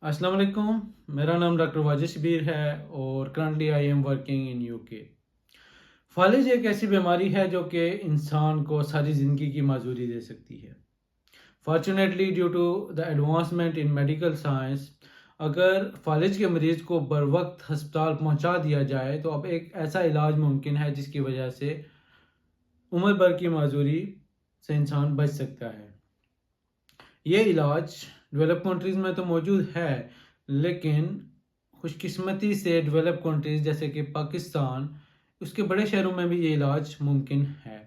अस्सलाम वालेकुम। मेरा नाम डॉक्टर वाजिद शबीर है और currently I am working in UK. फालिज एक ऐसी बीमारी है जो कि इंसान को सारी ज़िंदगी की माजूरी दे सकती है। Fortunately due to the advancement in medical science, अगर फालिज के मरीज़ को बर वक्त हस्पताल पहुंचा दिया जाए तो अब एक ऐसा इलाज मुमकिन है जिसकी वजह से उम्र भर की माजूरी से इंसान बच सकता है। ये इलाज डेवलप कंट्रीज़ में तो मौजूद है, लेकिन खुशकिस्मती से डेवलप कंट्रीज़ जैसे कि पाकिस्तान, उसके बड़े शहरों में भी ये इलाज मुमकिन है।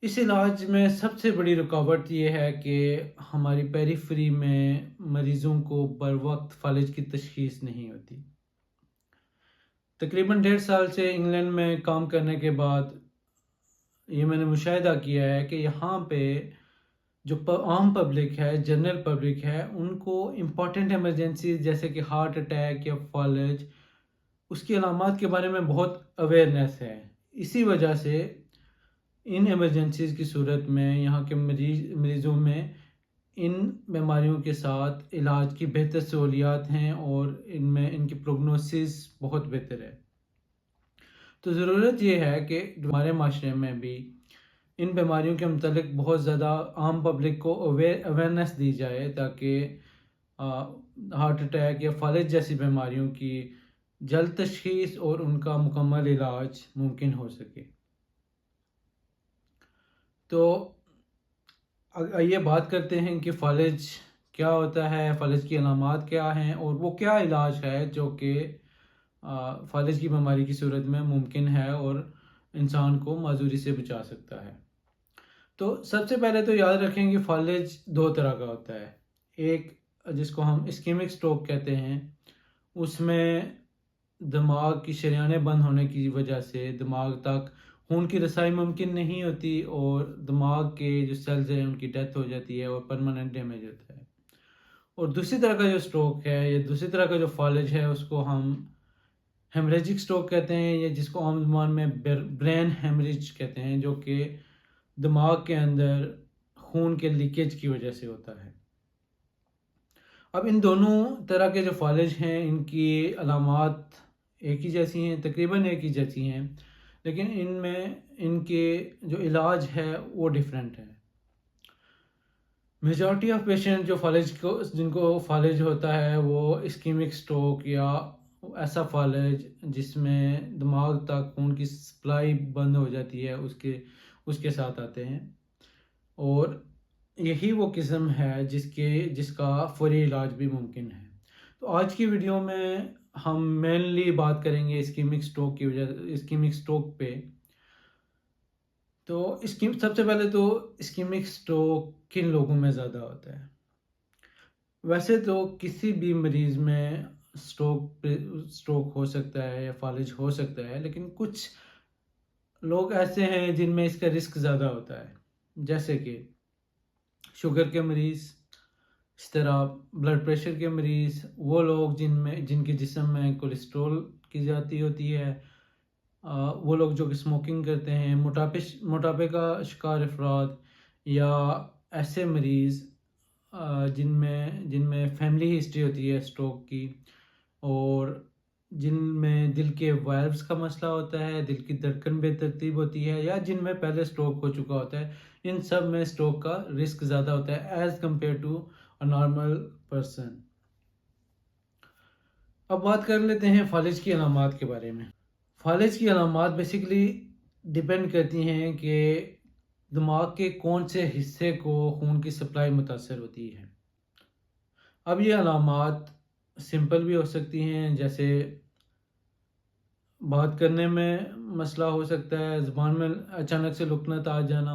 इस इलाज में सबसे बड़ी रुकावट ये है कि हमारी पेरिफेरी में मरीज़ों को बर वक्त फालिज की तशखीस नहीं होती। तकरीबन 1.5 साल से इंग्लैंड में काम करने के बाद ये मैंने मुशाहिदा किया है कि यहाँ पे जो आम पब्लिक है, जनरल पब्लिक है, उनको इम्पॉर्टेंट इमरजेंसी जैसे कि हार्ट अटैक या फालिज, उसकी अलामात के बारे में बहुत अवेयरनेस है। इसी वजह से इन इमरजेंसीज़ की सूरत में यहाँ के मरीज़ों में इन बीमारियों के साथ इलाज की बेहतर सहूलियात हैं और इनमें इनकी प्रोग्नोसिस बहुत बेहतर है। तो ज़रूरत ये है कि हमारे माशरे में भी इन बीमारियों के मतलब बहुत ज़्यादा आम पब्लिक को अवेयरनेस दी जाए ताकि हार्ट अटैक या फालिज जैसी बीमारियों की जल्द तशखीस और उनका मुकम्मल इलाज मुमकिन हो सके। तो आइए बात करते हैं कि फालिज क्या होता है, फालिज की अलामात क्या हैं और वो क्या इलाज है जो कि फालिज की बीमारी की सूरत में मुमकिन है और इंसान को माजूरी से बचा सकता है। तो सबसे पहले तो याद रखें कि फालिज दो तरह का होता है। एक जिसको हम इस्केमिक स्ट्रोक कहते हैं, उसमें दिमाग की शरेयानें बंद होने की वजह से दिमाग तक खून की रसाई मुमकिन नहीं होती और दिमाग के जो सेल्स हैं उनकी डेथ हो जाती है और परमानेंट डैमेज होता है। और दूसरी तरह का जो स्ट्रोक है या दूसरी तरह का जो फालिज है उसको हम हेमरेजिक स्ट्रोक कहते हैं, या जिसको आम ज़ुबान में ब्रेन हेमरेज कहते हैं, जो कि दिमाग के अंदर खून के लीकेज की वजह से होता है। अब इन दोनों तरह के जो फालिज हैं इनकी अलामात एक ही जैसी हैं, तकरीबन एक ही जैसी हैं, लेकिन इनमें इनके जो इलाज है वो डिफरेंट है। मेजॉरिटी ऑफ पेशेंट जो जिनको फालिज होता है वो इस्कीमिक स्ट्रोक या ऐसा फालिज जिसमें दिमाग तक खून की सप्लाई बंद हो जाती है उसके साथ आते हैं, और यही वो किस्म है जिसका फौरी इलाज भी मुमकिन है। तो आज की वीडियो में हम मेनली बात करेंगे इस्कीमिक स्ट्रोक पे। तो सबसे पहले तो इस्कीमिक स्ट्रोक किन लोगों में ज़्यादा होता है? वैसे तो किसी भी मरीज़ में स्ट्रोक हो सकता है या फालिज हो सकता है, लेकिन कुछ लोग ऐसे हैं जिनमें इसका रिस्क ज़्यादा होता है, जैसे कि शुगर के मरीज़, इस तरह ब्लड प्रेशर के मरीज़, वो लोग जिनके जिस्म में कोलेस्ट्रॉल की ज़्यादती होती है, वो लोग जो कि स्मोकिंग करते हैं, मोटापे का शिकार अफराद, या ऐसे मरीज़ जिनमें जिनमें फैमिली हिस्ट्री होती है स्ट्रोक की, और जिनमें दिल के वाल्व्स का मसला होता है, दिल की धड़कन बेतरतीब होती है, या जिनमें पहले स्ट्रोक हो चुका होता है। इन सब में स्ट्रोक का रिस्क ज़्यादा होता है as compared to a normal person. अब बात कर लेते हैं फालिज की अलामात के बारे में। फालिज की अलामात बेसिकली डिपेंड करती हैं कि दिमाग के कौन से हिस्से को खून की सप्लाई मुतासर होती है। अब ये अलामात सिंपल भी हो सकती हैं, जैसे बात करने में मसला हो सकता है, ज़ुबान में अचानक से लुकनत आ जाना,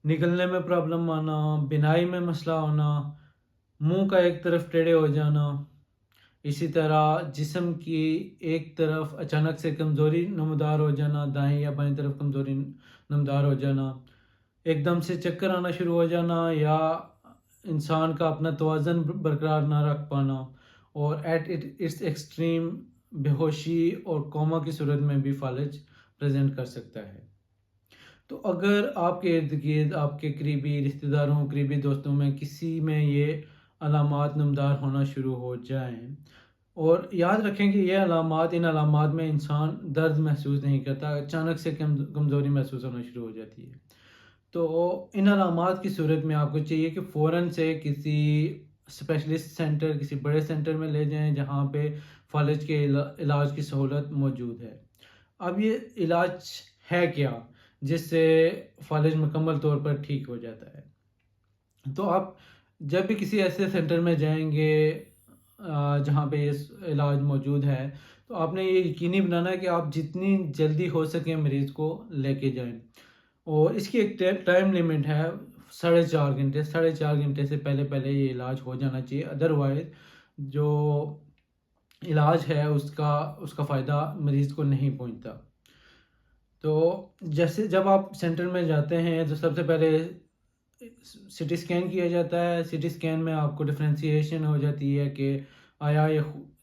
निगलने में प्रॉब्लम आना, बिनाई में मसला होना, मुंह का एक तरफ टेढ़े हो जाना, इसी तरह जिस्म की एक तरफ अचानक से कमज़ोरी नमदार हो जाना, दाएं या बाएं तरफ कमज़ोरी नमदार हो जाना, एकदम से चक्कर आना शुरू हो जाना, या इंसान का अपना तवाज़ुन बरकरार ना रख पाना, और इट्स एक्सट्रीम बेहोशी और कोमा की सूरत में भी फालिज प्रेजेंट कर सकता है। तो अगर आपके इर्द गिर्द आपके करीबी रिश्तेदारों, करीबी दोस्तों में किसी में ये علامات نمودار ہونا شروع ہو جائیں، اور یاد رکھیں کہ یہ علامات، ان علامات میں انسان درد محسوس نہیں کرتا، اچانک سے کمزوری محسوس ہونا شروع ہو جاتی ہے۔ تو ان علامات کی صورت میں آپ کو چاہیے کہ فوراً سے کسی اسپیشلسٹ سینٹر، کسی بڑے سینٹر میں لے جائیں جہاں پہ فالج کے علاج کی سہولت موجود ہے۔ اب یہ علاج ہے کیا جس سے فالج مکمل طور پر ٹھیک ہو جاتا ہے؟ تو آپ جب بھی کسی ایسے سینٹر میں جائیں گے جہاں پہ یہ علاج موجود ہے، تو آپ نے یہ یقینی بنانا ہے کہ آپ جتنی جلدی ہو سکے مریض کو لے کے جائیں، اور اس کی ایک ٹائم لیمٹ ہے 4.5 گھنٹے۔ 4.5 گھنٹے سے پہلے یہ علاج ہو جانا چاہیے، ادروائز جو علاج ہے اس کا فائدہ مریض کو نہیں پہنچتا۔ تو جیسے جب آپ سینٹر میں جاتے ہیں تو سب سے پہلے سی ٹی اسکین کیا جاتا ہے۔ سی ٹی اسکین میں آپ کو ڈفرینسیشن ہو جاتی ہے کہ آیا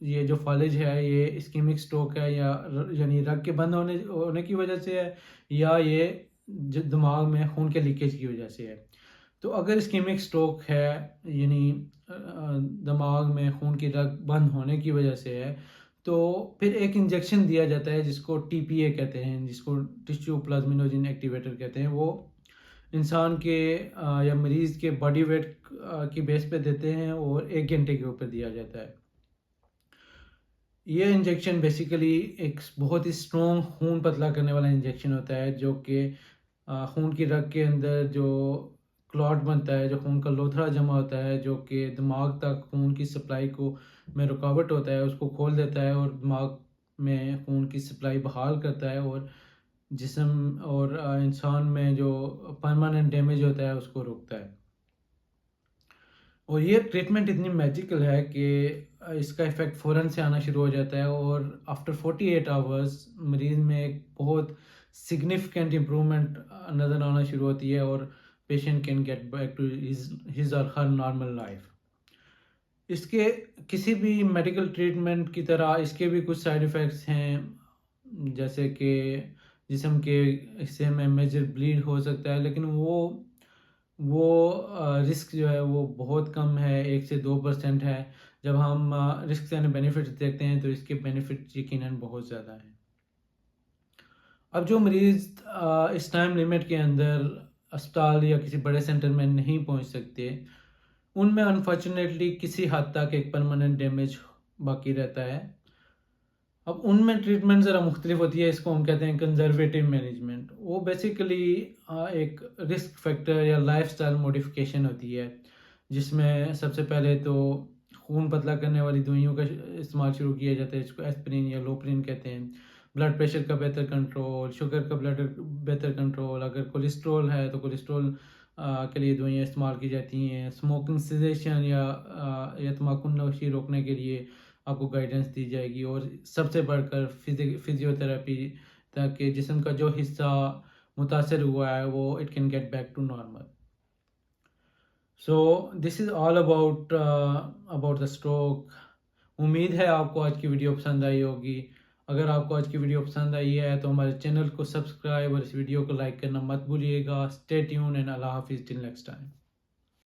یہ جو فالج ہے یہ اسکیمک اسٹروک ہے، یا یعنی رگ کے بند ہونے کی وجہ سے ہے، یا یہ دماغ میں خون کے لیکیج کی وجہ سے ہے۔ تو اگر اسکیمک اسٹروک ہے، یعنی دماغ میں خون کی رگ بند ہونے کی وجہ سے ہے، تو پھر ایک انجیکشن دیا جاتا ہے جس کو ٹی پی اے کہتے ہیں، جس کو ٹیشو پلازمینوجن ایکٹیویٹر کہتے ہیں۔ وہ انسان کے یا مریض کے باڈی ویٹ کی بیس پہ دیتے ہیں، اور 1 گھنٹے کے اوپر دیا جاتا ہے۔ یہ انجیکشن بیسیکلی ایک بہت ہی اسٹرانگ خون پتلا کرنے والا انجیکشن ہوتا ہے، جو کہ خون کی رگ کے اندر جو کلاٹ بنتا ہے، جو خون کا لوتھڑا جمع ہوتا ہے، جو کہ دماغ تک خون کی سپلائی میں رکاوٹ ہوتا ہے، اس کو کھول دیتا ہے اور دماغ میں خون کی سپلائی بحال کرتا ہے، اور جسم اور انسان میں جو پرماننٹ ڈیمیج ہوتا ہے اس کو روکتا ہے۔ اور یہ ٹریٹمنٹ اتنی میجیکل ہے کہ اس کا ایفیکٹ فوراً سے آنا شروع ہو جاتا ہے، اور آفٹر 48 آورز مریض میں ایک بہت سگنیفیکنٹ امپرومنٹ نظر آنا شروع ہوتی ہے، اور patient can get back to his or her normal life. اس کے کسی بھی میڈیکل ٹریٹمنٹ کی طرح اس کے بھی کچھ سائیڈ ایفیکٹس ہیں، جیسے کہ جسم کے حصے میں میجر بلیڈ ہو سکتا ہے، لیکن وہ رسک جو ہے وہ بہت کم ہے، 1 سے 2% ہے۔ جب ہم رسک یعنی بینیفٹس دیکھتے ہیں تو اس کے بینیفٹ یقیناً بہت زیادہ ہیں۔ اب جو مریض اس ٹائم لیمٹ کے اندر اسپتال یا کسی بڑے سینٹر میں نہیں پہنچ سکتے، ان میں انفارچونیٹلی کسی حد تک ایک پرماننٹ ڈیمیج باقی رہتا ہے۔ اب ان میں ٹریٹمنٹ ذرا مختلف ہوتی ہے، اس کو ہم کہتے ہیں کنزرویٹیو مینجمنٹ۔ وہ بیسیکلی ایک رسک فیکٹر یا لائف سٹائل موڈیفیکیشن ہوتی ہے، جس میں سب سے پہلے تو خون پتلا کرنے والی دوائیوں کا استعمال شروع کیا جاتا ہے، جس کو ایسپرین یا لوپرین کہتے ہیں۔ بلڈ پریشر کا بہتر کنٹرول، شوگر کا بہتر کنٹرول، اگر کولیسٹرول ہے تو کولیسٹرول کے لیے دوائیاں استعمال کی جاتی ہیں۔ اسموکنگ سیزیشن یا تمباکو نوشی روکنے کے لیے آپ کو گائیڈنس دی جائے گی، اور سب سے بڑھ کر فزیوتھراپی، تاکہ جسم کا جو حصہ متاثر ہوا ہے وہ it can get back to normal. So this is all about the stroke. امید ہے آپ کو آج کی ویڈیو پسند آئی ہوگی۔ اگر آپ کو آج کی ویڈیو پسند آئی ہے تو ہمارے چینل کو سبسکرائب اور اس ویڈیو کو لائک کرنا مت بھولیے گا۔ اسٹے ٹیون اینڈ اللہ حافظ ٹل نیکسٹ ٹائم۔